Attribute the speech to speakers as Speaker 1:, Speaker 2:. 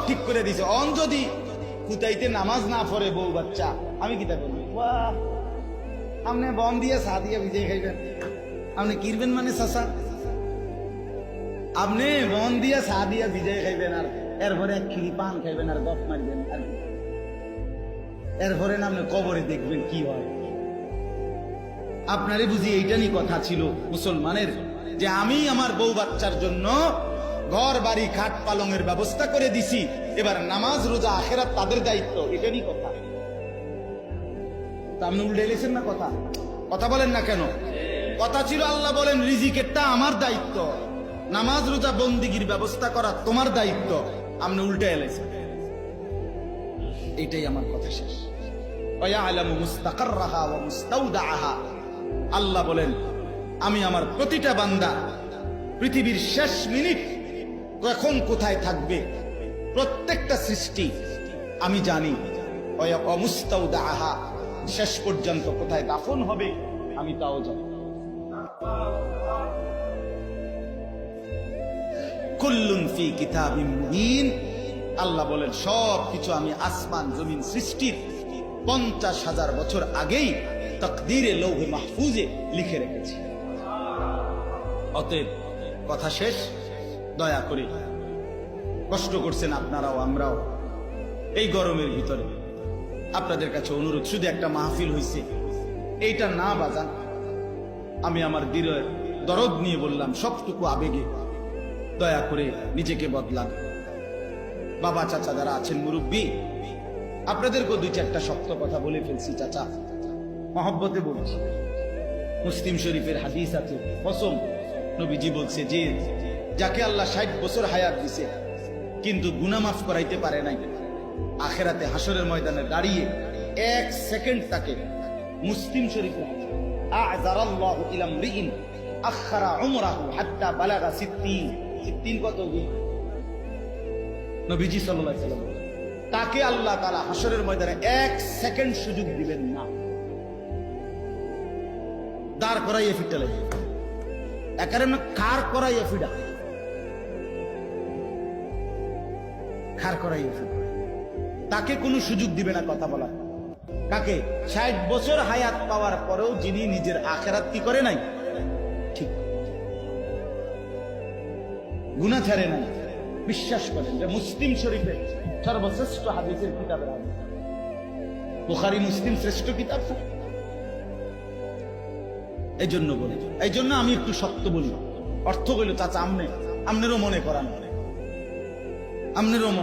Speaker 1: ঠিক করে দিছে। অন যদি কুতাইতে নামাজ না পড়ে বউ বাচ্চা, আমি কি তা বলবো? বাহ, আপনি বন দিয়ে চা দিয়ে ভিজে খাইবেন, আপনি কিরবেন মানে চাচা, আপনি বন দিয়ে চা দিয়ে ভিজে খাইবেন, আর এরপরে এক খিলি পান খাইবেন, আর গপ মারবেন, আর এরপরে না আপনি কবরে দেখবেন কি হয়। আপনারই বুঝি এইটারই কথা ছিল মুসলমানের, যে আমি আমার বউ বাচ্চার জন্য ঘর বাড়ি খাট পালঙের ব্যবস্থা করে দিছি, এবার নামাজ রোজা আখেরাত তাদের দায়িত্ব, এটারই কথা। তা আপনি উল্টে গেছেন না কথা, কথা বলেন না কেন? কথা ছিল আল্লাহ বলেন রিজিকেরটা আমার দায়িত্ব, নামাজ রোজা বন্দিগির ব্যবস্থা করা তোমার দায়িত্ব, আপনি উল্টে এলেছেন। এটাই আমার কথা শেষ। ওয়ায়ালামু মুস্তাকাররাহা ওয়া মুস্তাওদাআহা, আল্লাহ বলেন আমি আমার প্রতিটা বান্দা পৃথিবীর শেষ মিনিট কখন কোথায় থাকবে, প্রত্যেকটা সৃষ্টি আমি জানি। ওয়া মুস্তাওদাআহা, শেষ পর্যন্ত কোথায় দাফন হবে আমি তাও জানি। কুল্লুন ফি কিতাবিম মুবিন, আল্লাহ বলেন সব কিছু আমি আসমান জমিন সৃষ্টির 50,000 বছর আগেই তাকদীরে লৌহে মাহফুজে লিখে রেখেছি। অতএব কথা শেষ। দয়া করে, কষ্ট করছেন আপনারাও আমরাও এই গরমের ভিতরে, আপনাদের কাছে অনুরোধ, শুধু একটা মাহফিল হয়েছে এইটা না বাজান। আমি আমার দিলের দরদ নিয়ে বললাম, সবটুকু আবেগে, দয়া করে নিজেকে বদলান। বাবা চাচা যারা আছেন মুরব্বী, আপনাদেরকেও 2-4টা শক্ত কথা বলে ফেলছি চাচা, মহব্বতে বলছি। মুসলিম শরীফের হাদিস আছে, কসম, নবীজি বলছে যে যাকে আল্লাহ 60 বছর হায়াত দিছে কিন্তু গুনাহ মাফ করাইতে পারে নাই, আখেরাতে হাসরের ময়দানে দাঁড়িয়ে 1 সেকেন্ড তাকে, মুসলিম শরীফে আ'যারাল্লাহু ইলা আমরিন আখারা উমরাহু হাত্তা বালাগা 60 কত দিন, নবীজি সাল্লাল্লাহু আলাইহি ওয়াসাল্লাম, তাকে আল্লাহ তাআলা হাসরের ময়দানে 1 সেকেন্ড সুযোগ দিবেন না, দাঁড় করাইয়া ফিটালে, একারণে খার করাইয়া ফিডা, খার করাইয়া ফিডা, তাকে কোনো সুযোগ দিবে না কথা বলা। কাকে? 60 বছর হায়াত পাওয়ার পরেও যিনি নিজের আখেরাত কি করে নাই, ঠিক গুনাহ ছাড়ে নাই। বিশ্বাস করেন যে মুসলিম শরীফের সর্বশ্রেষ্ঠ হাদিসের কিতাবের হাদিস, বুখারী মুসলিম শ্রেষ্ঠ কিতাব। এই জন্য বলি, এই জন্য আমি একটু শক্ত বলি, অর্থ হইল চাচা আমনেরও মনে করান, আমনেরও মনে